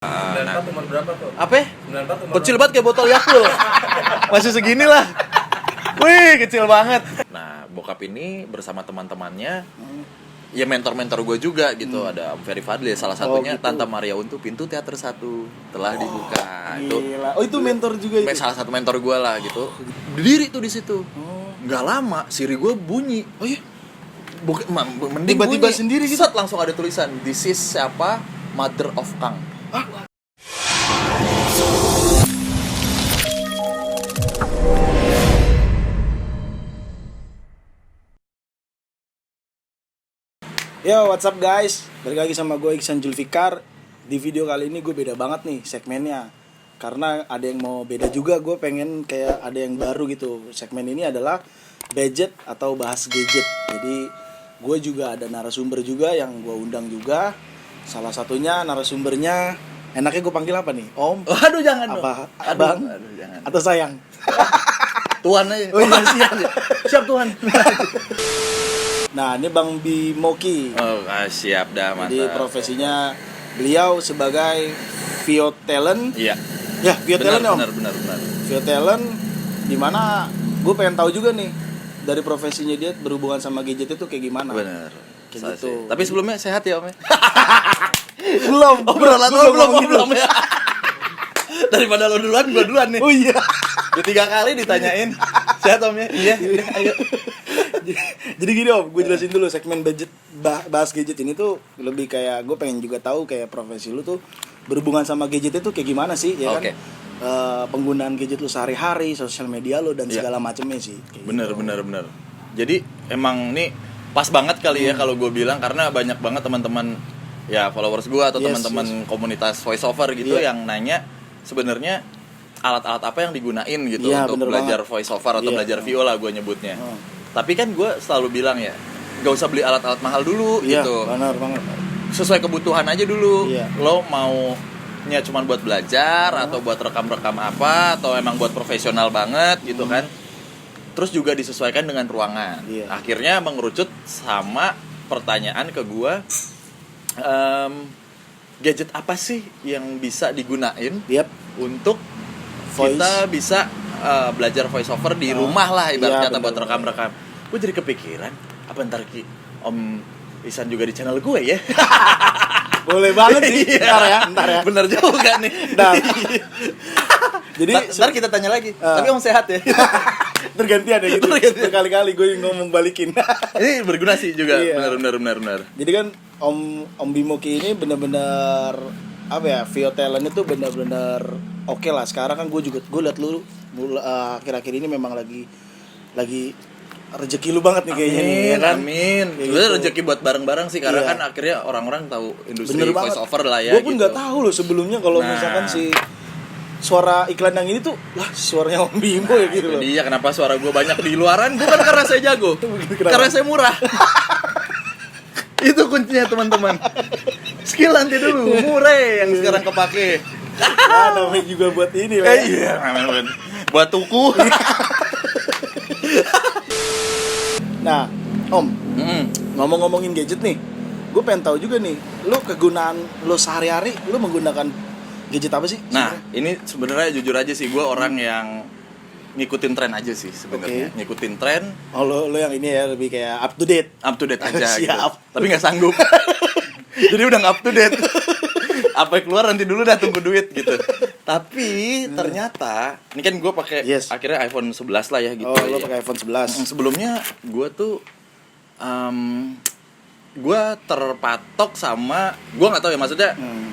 94 umur berapa tuh? Apa? 94 umur Kecil banget kayak botol Yakult. Masih segini lah. Wih, kecil banget. Nah, bokap ini bersama teman-temannya, ya mentor-mentor gue juga gitu. Ada Om Ferry Fadli, salah satunya gitu. Tante Maria Untu, pintu teater 1 telah dibuka. Gila. Oh, itu mentor juga itu. Salah satu mentor gue lah gitu. Berdiri tuh di situ. Nggak lama, siri gue bunyi. Oh iya. Mending Tiba-tiba bunyi. sendiri gitu? Set, langsung ada tulisan, "This is siapa? Mother of Kang." Yo, what's up guys? Balik lagi sama gue Iksan Julfikar. Di video kali ini gue beda banget nih segmennya. Karena ada yang mau beda juga, gue pengen kayak ada yang baru gitu. Segmen ini adalah gadget atau bahas gadget. Jadi gue juga ada narasumber juga yang gue undang juga. Salah satunya narasumbernya, enaknya gue panggil apa nih? Om? Waduh, jangan dong. Apa? Abang? Aduh, jangan. Atau sayang? Tuhan aja. Oh iya, siap. Siap Tuhan. Nah, ini Bang Bimoki. Oh, siap dah, mantap. Jadi profesinya beliau sebagai VO talent. Iya. Ya, VO talent ya, Om. Benar. VO talent dimana gue pengen tahu juga nih dari profesinya dia berhubungan sama gadget itu kayak gimana. Benar. Kayak gitu. Tapi sebelumnya sehat ya, Om ya? Belum. Belum ya. Daripada lo duluan, gue duluan nih. Oh iya. Udah 3 kali ditanyain. Sehat Om ya? Iya, udah, ayo. Jadi gini Om, gue jelasin dulu segmen budget bahas gadget ini tuh lebih kayak gue pengen juga tahu kayak profesi lu tuh berhubungan sama gadget itu kayak gimana sih, ya Oke. kan? Penggunaan gadget lu sehari-hari, sosial media lu dan Iya. segala macamnya sih. Kayak Bener. gitu. Jadi emang nih pas banget kali ya kalau gue bilang, karena banyak banget teman-teman ya followers gue atau Yes, teman-teman komunitas voice over gitu Iya. yang nanya sebenarnya alat-alat apa yang digunain gitu Iya, untuk bener belajar banget. voice over atau Iya. belajar VO lah gue nyebutnya. Oh. Tapi kan gue selalu bilang ya, gak usah beli alat-alat mahal dulu Iya, gitu. benar banget. Sesuai kebutuhan aja dulu. Iya. Lo maunya cuma buat belajar atau buat rekam-rekam apa atau emang buat profesional banget gitu kan. Terus juga disesuaikan dengan ruangan. Iya. Akhirnya mengerucut sama pertanyaan ke gua, gadget apa sih yang bisa digunain Yap. untuk Voice. kita bisa belajar voice over di rumah lah ibaratnya, Iya, buat bener. rekam-rekam. Gue jadi kepikiran, apa ntar Om Isan juga di channel gue ya? Boleh banget sih. Iya. Ntar ya. Bener juga nih. Ntar. Jadi Ntar kita tanya lagi. Tapi Om sehat ya? tergantian ya gitu. Tergantian. Berkali-kali gue ngomong balikin. Ini berguna sih juga. Iya. Benar. Jadi kan Om Bimoki ini benar-benar apa ya, VO talent itu benar-benar oke lah. Sekarang kan gue liat lu akhir-akhir ini memang lagi rezeki lu banget nih kayaknya nih, ya kan? Amin. Kayak Sebenarnya gitu. rezeki buat bareng-bareng sih, karena Iya. kan akhirnya orang-orang tahu industri Bener voice banget. over lah ya. Gue pun gitu. nggak tahu loh sebelumnya kalau Nah. misalkan si suara iklan yang ini tuh lah suaranya Om Bimo ya gitu Itu loh. dia kenapa suara gue banyak di luaran, bukan karena saya jago, Kenapa? karena saya murah. Itu kuncinya teman-teman. Skill nanti dulu, murah yang sekarang kepake. Ah, namanya juga buat ini lah. Ya. Iya, buat tuku. Nah, Om, Mm. ngomong-ngomongin gadget nih, gue pengen tahu juga nih, lu kegunaan lu sehari-hari, lu menggunakan gadget apa sih? Nah, sebenarnya? ini sebenarnya jujur aja sih, gue orang yang ngikutin tren aja sih sebenarnya. Oke. Ngikutin tren, Oh, lu yang ini ya lebih kayak up to date. up to date aja gitu. Siap. Tapi nggak sanggup. Jadi udah nggak up to date. Apa yang keluar nanti dulu dah, tunggu duit gitu. Tapi ternyata ini kan gue pakai Yes. akhirnya iPhone 11 lah ya gitu. Oh, lu ya. pakai iPhone 11. Sebelumnya gue tuh gue terpatok sama, gue nggak tahu ya, maksudnya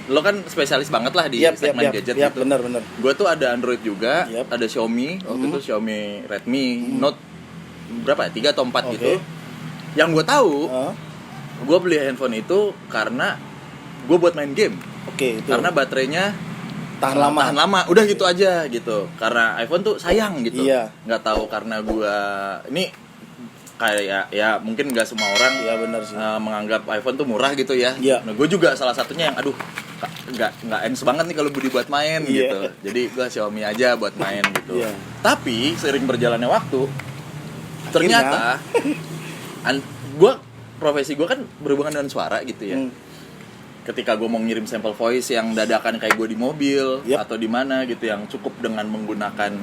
lo kan spesialis banget lah di segmen gadget gitu. Bener. Gue tuh ada Android juga, Yap. ada Xiaomi, waktu itu Xiaomi Redmi Note berapa ya, 3 atau 4 Oke. gitu. Yang gue tahu, Oh, gue beli handphone itu karena gue buat main game. Oke, itu. Karena baterainya tahan lama. tahan lama, udah gitu aja gitu. Karena iPhone tuh sayang gitu. Iya. Nggak tahu karena gue ini kayak ya mungkin nggak semua orang Iya, bener sih. menganggap iPhone tuh murah gitu ya. Iya. Nah, gue juga salah satunya yang aduh nggak ens banget nih kalau budi buat main Iya. gitu. Jadi gue Xiaomi aja buat main gitu. Iya. Tapi seiring berjalannya waktu, ternyata profesi gue kan berhubungan dengan suara gitu ya. ketika gue mau ngirim sampel voice yang dadakan kayak gue di mobil atau di mana gitu, yang cukup dengan menggunakan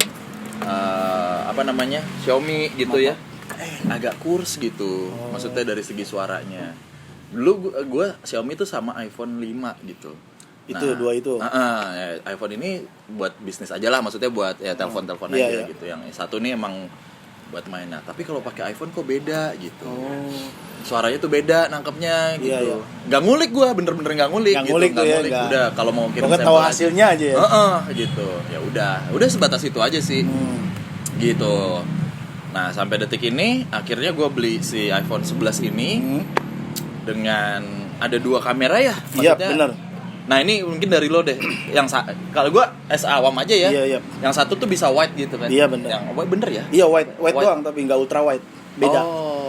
Xiaomi gitu ya, agak kurs gitu. Maksudnya dari segi suaranya. Dulu gue Xiaomi tuh sama iPhone 5 gitu. Itu dua itu. Ya, iPhone ini buat bisnis aja lah, maksudnya buat ya telepon aja gitu. Yang satu nih emang buat main. Nah, tapi kalau pakai iPhone kok beda gitu. Suaranya tuh beda nangkepnya gitu. Gak ngulik gue, bener-bener gak ngulik gitu. Gak ngulik. Udah kalau mau kirim sampel tahu hasilnya aja ya. Gitu. Ya udah sebatas itu aja sih. Gitu. Nah, sampai detik ini akhirnya gue beli si iPhone 11 ini dengan ada 2 kamera ya, maksudnya. Iya, benar. Nah, ini mungkin dari lo deh. Kalau gue awam aja ya. Iya. Yang satu tuh bisa wide gitu kan. Iya, benar. Yang bener ya? Iya, wide doang tapi nggak ultra wide. Beda.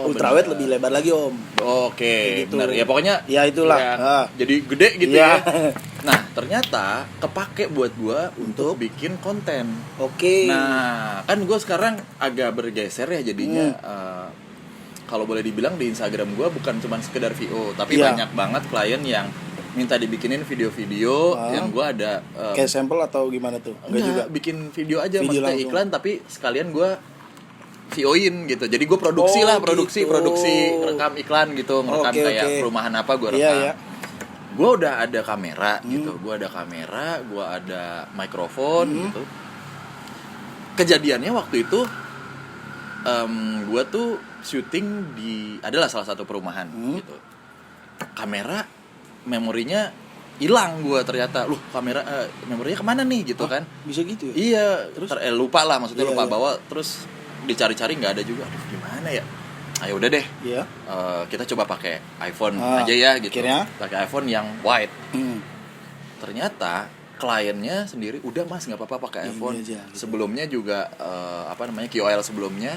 Ultra wide lebih lebar lagi, Om. Oke, gitu. benar. Ya pokoknya ya itulah. Jadi gede gitu ya. Nah, ternyata kepake buat gua untuk bikin konten. Oke. Nah, kan gua sekarang agak bergeser ya jadinya. Kalau boleh dibilang di Instagram gua bukan cuma sekedar VO, tapi banyak banget klien yang minta dibikinin video-video yang gua ada kayak sampel atau gimana tuh? Enggak juga bikin video aja, video maksudnya langsung. iklan tapi sekalian gua VO-in gitu. Jadi gue produksi rekam iklan gitu, ngerekam kayak perumahan apa gue rekam. Gue udah ada kamera gitu. Gue ada kamera, gue ada mikrofon gitu. Kejadiannya waktu itu gue tuh syuting adalah salah satu perumahan gitu. Kamera memorinya hilang gue ternyata. Memorinya kemana nih gitu kan. Bisa gitu ya? Iya, lupa lah, maksudnya lupa bawa, terus dicari-cari nggak ada juga. Aduh, gimana ya? Ayo udah deh. Kita coba pakai iPhone aja ya gitu. Pakai iPhone yang wide. Ternyata kliennya sendiri udah mas nggak apa-apa pakai iPhone aja, gitu. Sebelumnya juga KOL sebelumnya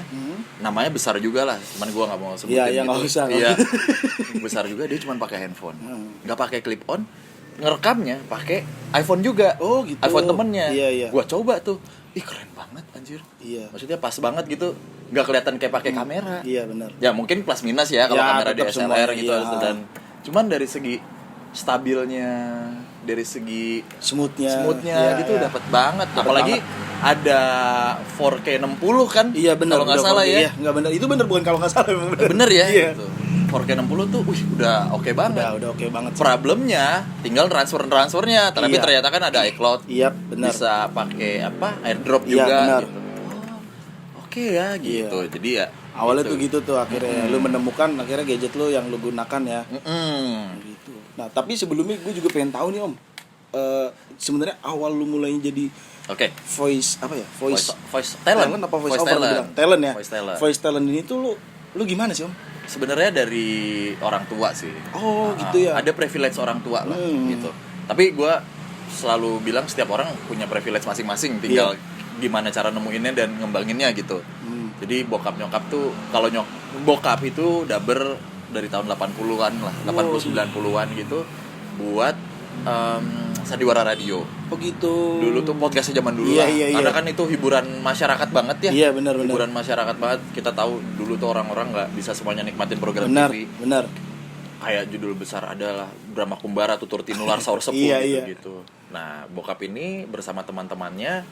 namanya besar juga lah, cuman gue nggak mau sebutin gitu. Iya, besar juga, dia cuma pakai handphone, nggak pakai clip on, ngerekamnya pakai iPhone juga. Gitu. iPhone temennya. Gua coba tuh, keren banget anjir. Maksudnya pas banget gitu, nggak kelihatan kayak pakai kamera. Iya benar. Ya mungkin plus minus ya kalau kamera DSLR gitu. Dan cuman dari segi stabilnya, dari segi smoothnya gitu dapat banget. Apalagi ada 4K 60 kan? Iya benar. Kalau nggak salah ya. Iya nggak benar. Itu benar bukan kalau nggak salah. Bener ya. Gitu. 4K 60 tuh, udah oke banget. Udah oke banget. Problemnya tinggal transfernya. Tapi ternyata kan ada iCloud. Iya benar. Bisa pakai AirDrop juga. Benar. Gitu. Oke ya gitu. Jadi ya. Awalnya tuh gitu tuh akhirnya lu menemukan akhirnya gadget lu yang lu gunakan ya. Gitu. Nah tapi sebelumnya gue juga pengen tahu nih Om. Sebenarnya awal lu mulai jadi voice talent apa voice over bilang talent ya. Voice talent ini tuh lu gimana sih Om? Sebenarnya dari orang tua sih. Gitu ya. Ada privilege orang tua lah gitu. Tapi gue selalu bilang setiap orang punya privilege masing-masing, tinggal gimana cara nemuinnya dan ngembanginnya gitu. Jadi bokap nyokap tuh, kalau bokap itu daber dari tahun 80-an lah, 80-90-an gitu buat sandiwara radio. Gitu. Dulu tuh podcastnya zaman dulu lah. Karena kan itu hiburan masyarakat banget ya. Iya benar. Hiburan masyarakat banget. Kita tahu dulu tuh orang-orang nggak bisa semuanya nikmatin program TV. Benar. Kayak judul besar adalah Drama Kumbara Tutur Tinular Saur Sepuh gitu. Nah, bokap ini bersama teman-temannya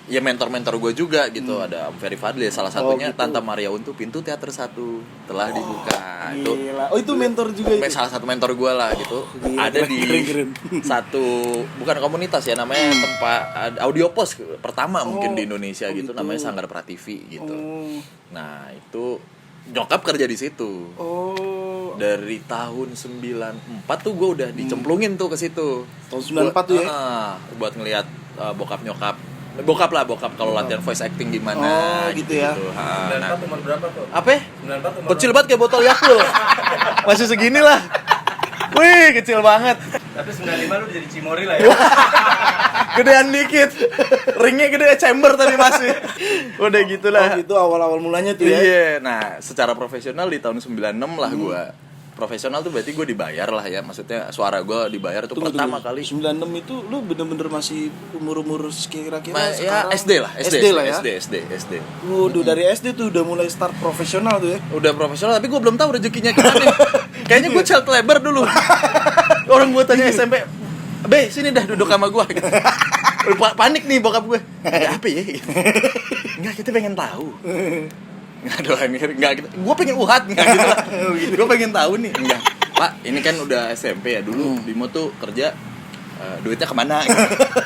ya mentor-mentor gue juga gitu. Ada Om Ferry Fadli, salah satunya gitu. Tante Maria Untu, pintu teater 1 telah dibuka. Itu mentor juga itu. Salah satu mentor gue lah gitu. Ada di satu, bukan komunitas ya, namanya tempat audio post pertama mungkin di Indonesia gitu. Namanya Sanggar Prativi gitu. Nah itu nyokap kerja di situ. Dari tahun 94 tuh gue udah dicemplungin tuh ke situ. Tahun 94 tuh ya? Buat ngelihat bokap bokap kalau latihan voice acting gimana gitu ya. 94 umur berapa tuh? Apa? 94 umur kecil banget kayak botol Yakult. Masih segini lah. Wih, kecil banget. Tapi 95 lu jadi Cimori lah ya. Gedean dikit. Ringnya gede, chamber tadi masih. Udah gitulah. Itu awal-awal mulanya tuh ya. Iya, nah secara profesional di tahun 96 lah gua. Profesional tuh berarti gue dibayar lah ya, maksudnya suara gue dibayar tuh pertama kali. 96 itu lu bener-bener masih umur kira-kira ya SD lah ya. SD. Waduh, dari SD tuh udah mulai start profesional tuh ya. Udah profesional, tapi gue belum tahu rezekinya gimana. Kayaknya gue child labor dulu. Orang gue tanya SMP, "Be, sini dah duduk sama gue." Gitu. Panik nih bokap gue. Ada apa ya? Gitu. Enggak, kita pengen tahu. Enggak doang, enggak gitu. Gue pengen uhat enggak gitu lah. Gue pengen tahu nih. Enggak. Pak, ini kan udah SMP ya dulu. Bimo tuh kerja duitnya kemana? Gitu.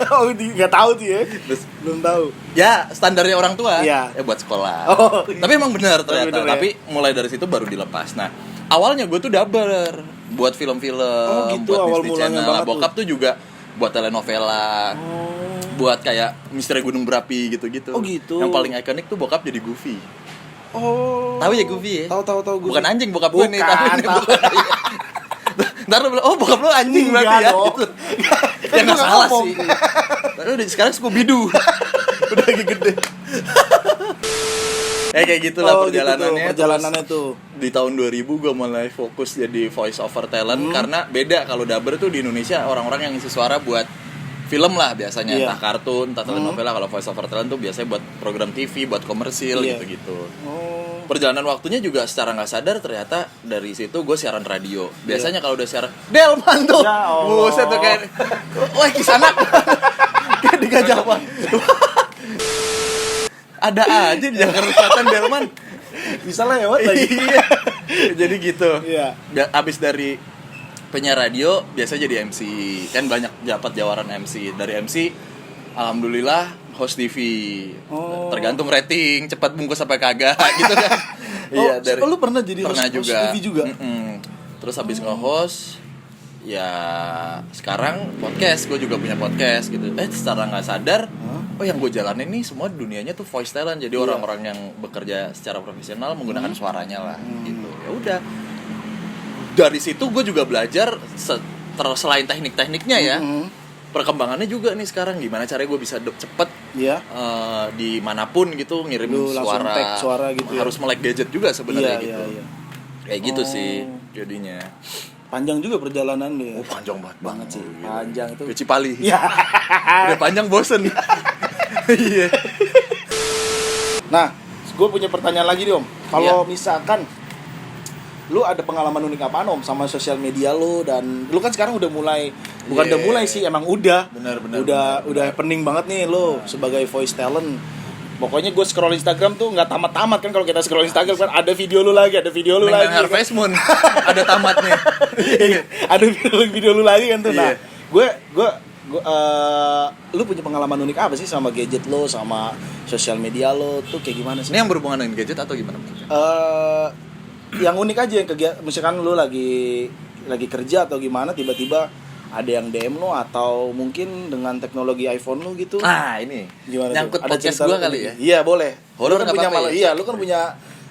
Oh, nggak tahu tuh ya. Terus Belum tahu. ya standarnya orang tua Iya. ya buat sekolah. Oh, iya. Tapi emang benar ternyata. Bener, ya? Tapi mulai dari situ baru dilepas. Nah, awalnya gue tuh dubber buat film-film, gitu, buat awal Disney mulanya Channel. banget Bokap tuh juga buat telenovela. Buat kayak Misteri Gunung Berapi gitu-gitu. Oh, gitu. Yang paling ikonik tuh bokap jadi Goofy. Oh. Tahu ya Goofy ya? Tahu gue. Bukan anjing bokap gue nih, Bukan, tapi tahu. Ntar lu bilang, "Oh, bokap lu anjing Enggak berarti ya." dong. Gitu. Kan Ya gua enggak nggak salah ngomong. sih. Tapi udah sekarang Scooby-Doo. Udah lagi gede. Kayak gitulah Oh, perjalanannya. gitu tuh, perjalanannya Terus di tahun 2000 gue mulai fokus jadi voice over talent karena beda kalau dubber tuh di Indonesia orang-orang yang ngisi suara buat film lah biasanya, Iya. entah kartun, entah telenovela. Kalau voice over talent tuh biasanya buat program TV, buat komersil Iya. gitu-gitu. Oh. Perjalanan waktunya juga secara nggak sadar ternyata dari situ gue siaran radio. Biasanya kalau udah siaran Delman tuh, Ya Allah. buset tuh kayak, wah kisanak, kayak di Gajah Mada. Ada aja di Jakarta Selatan Delman. Bisa lewat lagi. Iya. Jadi gitu. Iya. Abis dari penyiar radio biasa jadi MC. Kan banyak dapat jawaran MC. Dari MC alhamdulillah host TV. Oh. Tergantung rating, cepat bungkus sampai kagak gitu kan. Oh, lu pernah jadi pernah host juga. TV juga? Mm-mm. Terus habis nge-host ya sekarang podcast, gue juga punya podcast gitu. Secara nggak sadar, oh yang gue jalanin nih semua dunianya tuh voice talent. Jadi orang-orang yang bekerja secara profesional menggunakan suaranya lah gitu. Ya udah. Dari situ gue juga belajar selain teknik-tekniknya ya. Perkembangannya juga nih sekarang gimana caranya gue bisa cepet Iya. dimanapun gitu ngirim Lu langsung suara. tag suara gitu ya? Harus melek gadget juga sebenarnya Iya, gitu. iya. Kayak gitu Oh. sih jadinya. Panjang juga perjalanan lu ya. Oh panjang banget sih. Gila. Panjang itu. Ke Cipali. Iya. Udah panjang bosen. Iya. Nah, gue punya pertanyaan lagi dong. Kalau misalkan lu ada pengalaman unik apaan om sama sosial media lu, dan lu kan sekarang udah mulai, bukan Yeah. udah mulai sih, emang udah. Benar. Udah pening banget nih lu sebagai voice talent. Pokoknya gue scroll Instagram tuh nggak tamat-tamat kan, kalau kita scroll Instagram kan ada video lu lagi, ada video lu lagi. Kan? Harvest Moon ada tamatnya. Ada video lu lagi kan tuh. Nah, Iya. gue lu punya pengalaman unik apa sih sama gadget lo, sama sosial media lo tuh kayak gimana sih? Ini yang berhubungan dengan gadget atau gimana maksudnya? Yang unik aja, yang kegiatan, misalkan lu lagi kerja atau gimana, tiba-tiba ada yang DM lo, atau mungkin dengan teknologi iPhone lo gitu. Nah ini Gimana nyangkut tuh? Ada podcast cerita gue lu kali unik? ya. Iya boleh. Horor Lu kan nggak punya apa-apa malam, ya? iya lu kan punya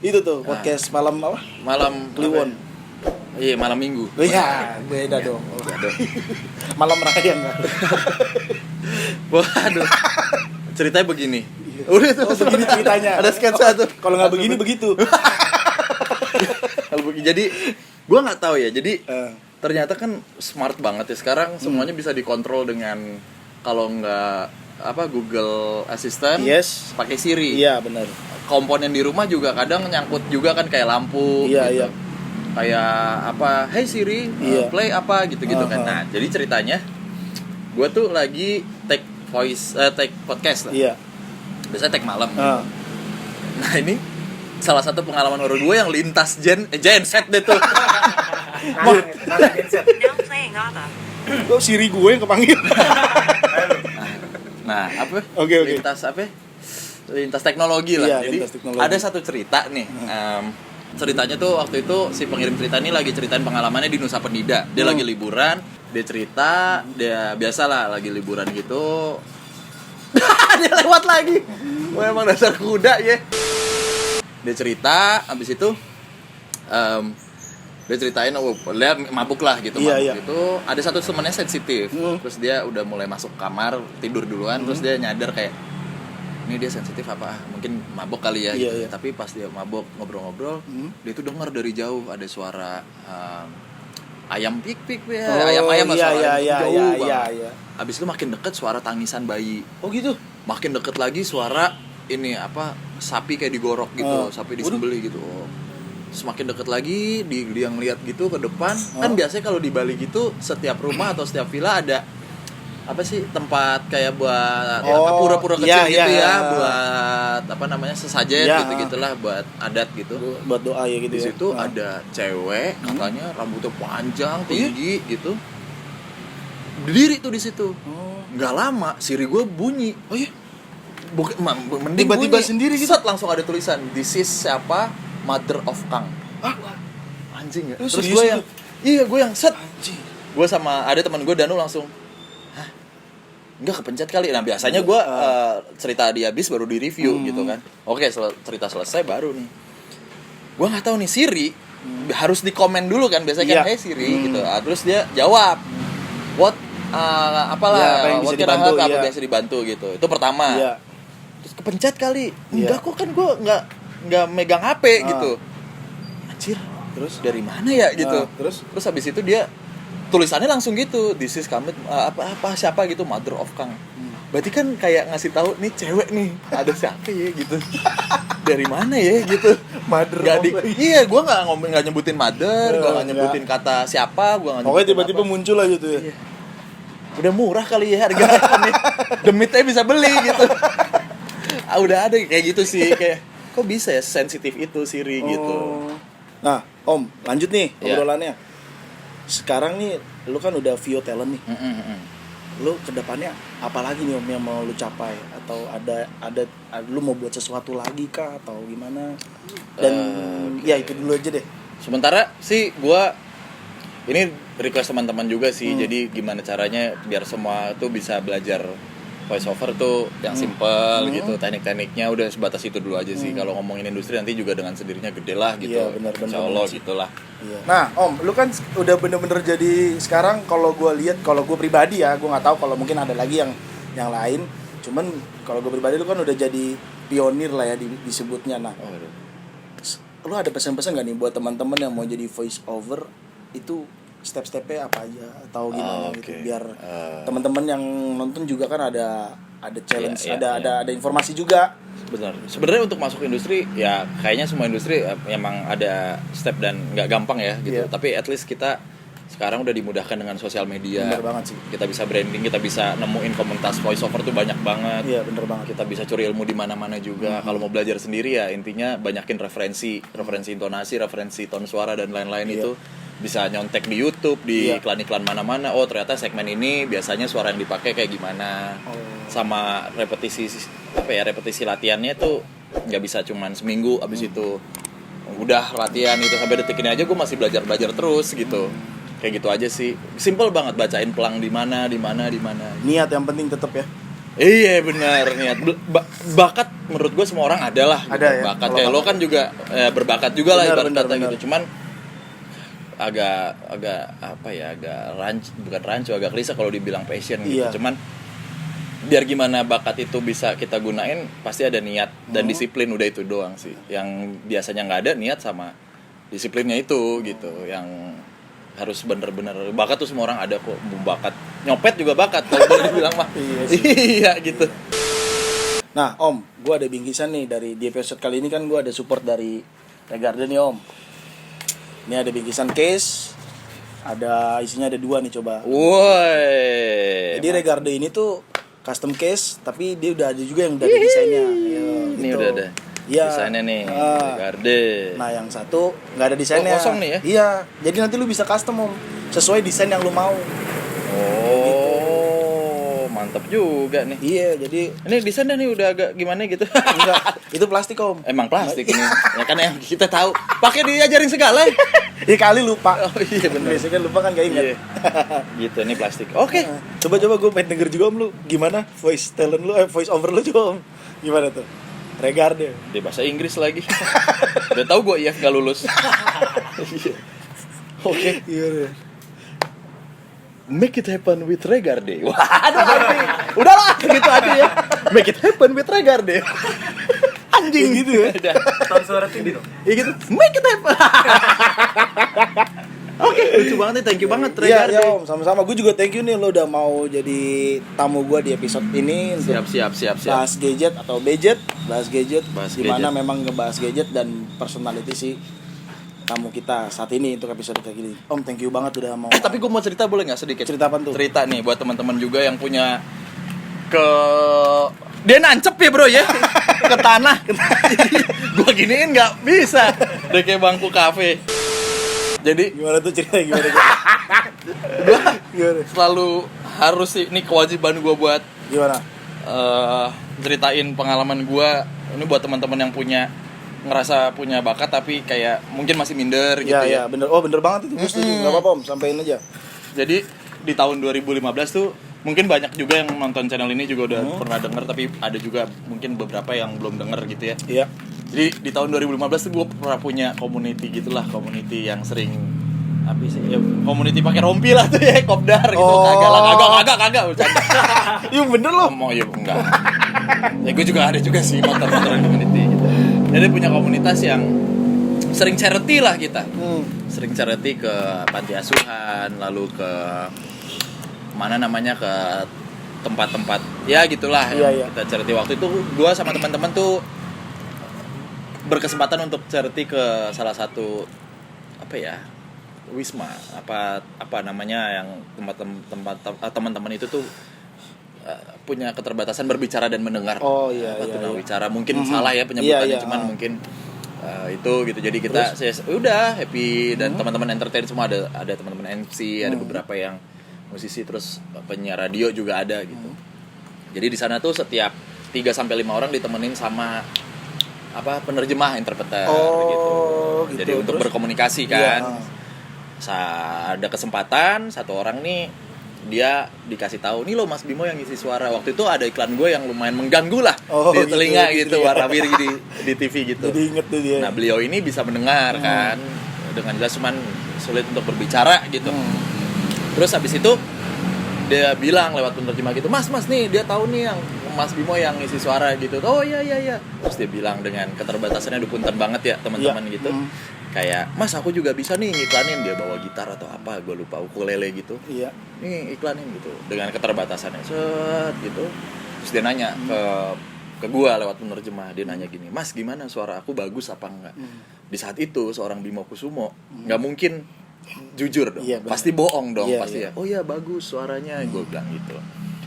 itu tuh podcast malam apa? Malam Kliwon. Iya malam minggu. Oh, iya, beda dong. Aduh. Malam raya enggak? Waduh. Ceritanya begini. Udah tuh. Oh, begini ceritanya. Ada sketsa tuh. Kalau nggak begini begitu. Jadi gue nggak tahu ya. Jadi Eh. ternyata kan smart banget ya sekarang, semuanya bisa dikontrol dengan kalau nggak Google Assistant, Yes. pakai Siri. Iya benar. Komponen di rumah juga kadang nyangkut juga kan, kayak lampu. Iya, gitu. iya. Kayak hey Siri, Iya. play apa gitu-gitu kan. Uh-huh. Nah jadi ceritanya gue tuh lagi take podcast lah. Iya. Biasanya take malam. Ah. Nah ini salah satu pengalaman horor gue yang lintas genset deh tuh. Now playing ABBA. Kok Siri gue yang kepanggil? Nah apa? Oke. Lintas apa? Lintas teknologi lah. Iya, Jadi lintas teknologi. ada satu cerita nih. Ceritanya tuh waktu itu si pengirim cerita ini lagi ceritain pengalamannya di Nusa Penida. Dia lagi liburan, dia cerita, dia biasalah lagi liburan gitu. Dia lewat lagi. Wah, emang dasar kuda ya. Dia cerita, habis itu dia ceritain, dia mabuk lah gitu, Iya, mabuk iya. gitu. Ada satu temennya sensitif, terus dia udah mulai masuk kamar tidur duluan, terus dia nyadar kayak ini dia sensitif apa? Mungkin mabuk kali ya. Iya, gitu. iya. Tapi pas dia mabuk ngobrol-ngobrol, dia tuh dengar dari jauh ada suara ayam pik ya, ayam-ayam lah, iya, suara ayam iya, jauh iya, banget. iya. Habis itu makin deket suara tangisan bayi. Oh gitu. Makin deket lagi suara ini sapi kayak digorok gitu, sapi disembelih gitu. semakin deket lagi dia ngeliat gitu ke depan. Kan biasanya kalau di Bali gitu setiap rumah atau setiap villa ada apa sih tempat kayak buat pura-pura kecil gitu ya, buat apa namanya sesajen gitu-gitulah, buat adat gitu, buat doa ya gitu. Di ya. situ ada cewek katanya rambutnya panjang tinggi gitu, berdiri tuh di situ. Nggak lama siri gue bunyi. Oh iya, mending tiba-tiba bunyi. sendiri gitu. Set, langsung ada tulisan this is siapa, Mother of Kang. Anjing ya. Terus gue yang gue yang set. Gue sama ada teman gue Danu langsung enggak kepencet kali. Nah biasanya gue cerita di habis baru di review gitu kan. Oke, cerita selesai baru nih. Gue nggak tahu nih Siri harus di komen dulu kan biasanya kan, hey Siri gitu. Terus dia jawab what apalah apa yang bisa dibantu, apa yang bisa dibantu gitu. Itu pertama. Terus kepencet kali. Enggak kok kan gue nggak megang HP gitu. Anjir. Terus dari mana ya gitu. Terus habis itu dia tulisannya langsung gitu, this is Kamit siapa gitu, Mother of Kang. Berarti kan kayak ngasih tahu nih cewek nih ada siapa ya gitu. Dari mana ya gitu. Mother iya, gue nggak nyebutin mother, gue nggak nyebutin kata siapa, gue nggak. Pokoknya tiba-tiba muncul aja tuh ya. Iya. Udah murah kali ya harganya. Demitnya bisa beli gitu. Udah ada kayak gitu sih, kayak kok bisa ya sensitif itu Siri gitu. Nah, Om, lanjut nih obrolannya. Sekarang nih, lu kan udah VO talent nih. Lu kedepannya apa lagi nih Om yang mau lu capai? Atau ada lu mau buat sesuatu lagi kah atau gimana? Dan ya itu dulu aja deh. Sementara sih gua ini request teman-teman juga sih. Jadi gimana caranya biar semua tuh bisa belajar voice over tuh yang simple gitu, teknik-tekniknya udah sebatas itu dulu aja sih. Kalau ngomongin industri nanti juga dengan sendirinya gede lah gitu. Iya, bener, Insyaallah gitulah. Iya. Nah, Om, lu kan udah bener-bener jadi sekarang kalau gue lihat, kalau gue pribadi ya, gue nggak tahu kalau mungkin ada lagi yang lain. Cuman kalau gue pribadi lu kan udah jadi pionir lah ya disebutnya. Nah, lu ada pesan-pesan nggak nih buat teman-teman yang mau jadi voice over itu step-stepnya apa aja atau gimana gitu biar teman-teman yang nonton juga kan ada challenge, ada informasi juga. Benar. Sebenarnya untuk masuk industri ya kayaknya semua industri emang ada step dan nggak gampang ya gitu. Tapi at least kita sekarang udah dimudahkan dengan sosial media. Bener banget sih. Kita bisa branding, kita bisa nemuin komunitas voice over tuh banyak banget. Iya, bener banget. Kita bisa curi ilmu di mana-mana juga. Kalau mau belajar sendiri ya intinya banyakin referensi intonasi, referensi tone suara dan lain-lain itu bisa nyontek di YouTube, di iklan-iklan mana-mana. Oh, ternyata segmen ini biasanya suara yang dipakai kayak gimana. Sama repetisi latihannya tuh nggak bisa cuman seminggu abis itu udah latihan gitu. Sampai detik ini aja gue masih belajar terus gitu. Kayak gitu aja sih. Simple banget, bacain pelang di mana. Niat yang penting tetap ya. Iya benar, niat. Bakat menurut gue semua orang ada lah. Ada ya. Bakat kayak lo kan juga berbakat juga lah ibarat kata gitu. Cuman agak rancu, agak klise kalau dibilang passion gitu. Cuman biar gimana bakat itu bisa kita gunain pasti ada niat dan disiplin, udah itu doang sih. Yang biasanya nggak ada niat sama disiplinnya itu gitu. Yang harus bener-bener bakat tuh semua orang ada kok. Bakat nyopet juga bakat kalau boleh dibilang mah. Iya gitu. Nah Om, gue ada bingkisan nih di episode kali ini kan gue ada support dari Regarde nih Om. Ini ada bingkisan case, isinya ada 2 nih coba. Woi. Jadi Regarde ini tuh custom case, tapi dia udah ada juga yang udah ada desainnya. Ini gitu. Udah ada. Iya. Desainnya nih, Regarde. Nah yang satu nggak ada desainnya. Kosong nih ya? Iya. Jadi nanti lu bisa custom Om, sesuai desain yang lu mau. Mantap juga nih. Iya, jadi ini desainnya nih udah agak gimana gitu. Enggak, itu plastik Om. Emang plastik ini. Ya kan yang kita tahu. Pakai diajarin segala. Ya kali lupa. Oh iya benar. Biasanya kan lupa kan gak ingat. Iya. Gitu ini plastik. Oke. Coba gue pengen denger juga Om lu. Gimana voice talent lu, voice over lu coba Om. Gimana tuh? Regarde. Di bahasa Inggris lagi. Udah tahu gue IF gak lulus. Oke. Iya. Make it happen with Regarde. Wah, udahlah gitu aja ya. Make it happen with Regarde. Anjing gitu ya. Tahun suara tinggi dong. Ya gitu. Make it happen. Oke, lucu banget nih. Thank you banget Regarde. Iya Om, sama-sama. Gue juga thank you nih lo udah mau jadi tamu gue di episode ini. Siap. Bahas gadget atau budget, bahas gadget. Bahas Dimana gadget. memang ngebahas gadget dan personality sih. tamu kita saat ini untuk episode kayak gini. Om, thank you banget udah mau. Tapi gue mau cerita boleh nggak sedikit? Cerita apa tuh? Cerita nih buat teman-teman juga yang punya dia nancep ya bro ya ke tanah. Gue giniin nggak bisa. Udah kayak bangku kafe. Jadi Gimana tuh cerita gimana? Gimana? selalu harus sih, ini kewajiban gue buat Gimana? ceritain pengalaman gue. Ini buat teman-teman yang ngerasa punya bakat tapi kayak mungkin masih minder gitu Iya, bener. Oh, bener banget itu. Gue setuju. Enggak apa-apa, Om. Sampein aja. Jadi di tahun 2015 tuh mungkin banyak juga yang nonton channel ini juga udah pernah denger, tapi ada juga mungkin beberapa yang belum denger gitu ya. Iya. Jadi di tahun 2015 tuh gue pernah punya community gitulah, community yang sering apa sih? Ya, community pakai rompi lah tuh ya, kopdar gitu. Oh. Kagak bercanda. Iya bener loh. Mau ya enggak. Ya gue juga ada juga sih motor-motoran community gitu. Jadi punya komunitas yang sering charity lah kita. Sering charity ke panti asuhan, lalu ke mana namanya, ke tempat-tempat ya gitulah. Iya. Kita charity. Waktu itu gue sama teman-teman tuh berkesempatan untuk charity ke salah satu apa ya, wisma apa namanya, yang tempat teman-teman itu tuh punya keterbatasan berbicara dan mendengar. Oh iya. Bicara mungkin salah ya penyebutannya, Iya. cuman mungkin itu gitu. Jadi kita udah happy dan teman-teman entertain semua, ada teman-teman MC, ada beberapa yang musisi, terus penyiar radio juga ada gitu. Jadi di sana tuh setiap 3 sampai 5 orang ditemenin sama penerjemah, interpreter gitu. Jadi untuk berkomunikasi kan. Ada kesempatan satu orang nih, dia dikasih tahu, nih lo Mas Bimo yang ngisi suara. Waktu itu ada iklan gue yang lumayan mengganggu lah di telinga gitu, warna biru di TV gitu. Jadi inget tuh dia. Nah beliau ini bisa mendengar kan dengan jelas, cuman sulit untuk berbicara gitu. Terus habis itu dia bilang lewat penerjemah gitu, Mas nih dia tahu nih yang Mas Bimo yang ngisi suara gitu. Oh iya. Terus dia bilang dengan keterbatasannya, udah punten banget ya teman-teman gitu. Kayak, Mas aku juga bisa nih ngiklanin. Dia bawa gitar atau apa, gue lupa, ukulele gitu. Iya. Nih iklanin gitu dengan keterbatasannya, set gitu. Terus dia nanya ke gue lewat penerjemah, dia nanya gini, Mas gimana suara aku bagus apa enggak? Di saat itu seorang Bimo Kusumo nggak mungkin jujur dong, pasti bohong dong, pasti ya. Oh iya bagus suaranya, gue bilang gitu.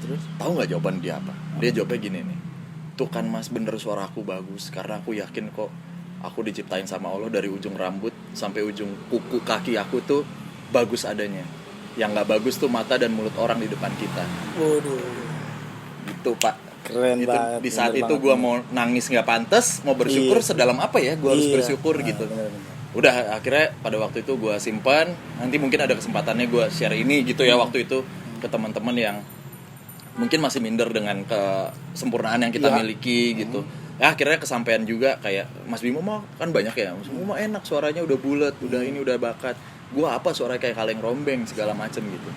Terus tahu nggak jawaban dia apa? Dia jawabnya gini nih, tuh kan Mas bener suara aku bagus, karena aku yakin kok aku diciptain sama Allah dari ujung rambut sampai ujung kuku kaki aku tuh bagus adanya. Yang nggak bagus tuh mata dan mulut orang di depan kita. Waduh. Gitu Pak. Keren itu, banget. di saat itu gue mau nangis nggak pantas, mau bersyukur sedalam apa ya gue harus bersyukur gitu. Bener. Udah akhirnya pada waktu itu gue simpan, nanti mungkin ada kesempatannya gue share ini gitu ya waktu itu ke teman-teman yang mungkin masih minder dengan kesempurnaan yang kita miliki gitu. Ya akhirnya kesampaian juga, kayak Mas Bimo mah kan banyak ya, Mas Bimo mah enak suaranya, udah bulat, udah ini udah bakat. Gua apa suara kayak kaleng rombeng segala macem gitu.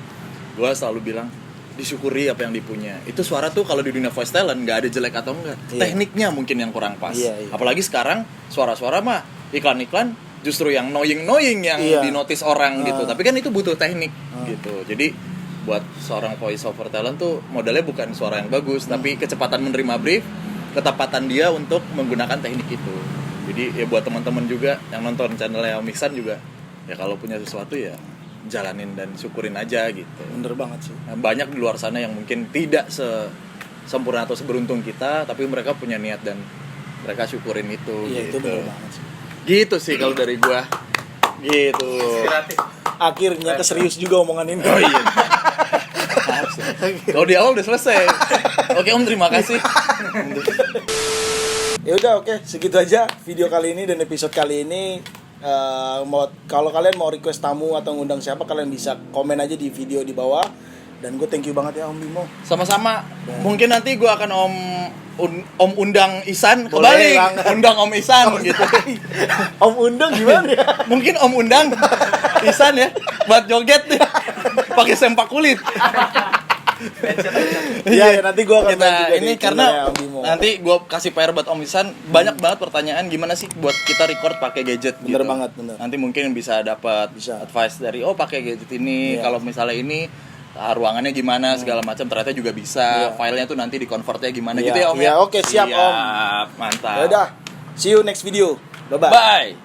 Gua selalu bilang disyukuri apa yang dipunya. Itu suara tuh kalau di dunia voice talent nggak ada jelek atau enggak, tekniknya mungkin yang kurang pas. Apalagi sekarang suara-suara mah iklan-iklan justru yang annoying yang dinotis orang gitu. Tapi kan itu butuh teknik gitu. Jadi buat seorang voice over talent tuh modalnya bukan suara yang bagus, tapi kecepatan menerima brief, ketepatan dia untuk menggunakan teknik itu. Jadi ya buat teman-teman juga yang nonton channelnya Om Iksan juga, ya kalau punya sesuatu ya jalanin dan syukurin aja gitu. Bener banget sih. Nah, banyak di luar sana yang mungkin tidak sempurna atau seberuntung kita, tapi mereka punya niat dan mereka syukurin itu. Iya, gitu. itu bener banget sih. Gitu sih kalau dari gua. Gitu. Inspiratif. Akhirnya keserius juga omongan ini. Oh iya. Kalau di awal udah selesai. Oke Om, terima kasih. Ya udah, oke, segitu aja video kali ini dan episode kali ini. Kalau kalian mau request tamu atau ngundang siapa, kalian bisa komen aja di video di bawah. Dan gue thank you banget ya Om Bimo. Sama-sama. Mungkin nanti gue akan Om undang Isan Boleh, kembali. Bang. Undang Om Isan gitu. Om undang gimana ya? Mungkin Om undang Isan ya buat joget ya. Pakai sempak kulit. Iya, nanti gue akan Kita juga ini di karena channelnya Om Bimo. nanti gue kasih PR buat Om Isan, banyak banget pertanyaan gimana sih buat kita record pakai gadget. Bener gitu. banget, bener. Nanti mungkin bisa dapat advice dari pakai gadget ini. Kalau misalnya ini ruangannya gimana segala macam, ternyata juga bisa. Filenya tuh nanti di convertnya gimana gitu ya Om. Iya, oke, siap Om. Mantap. Ya udah, see you next video. Bye bye. Bye.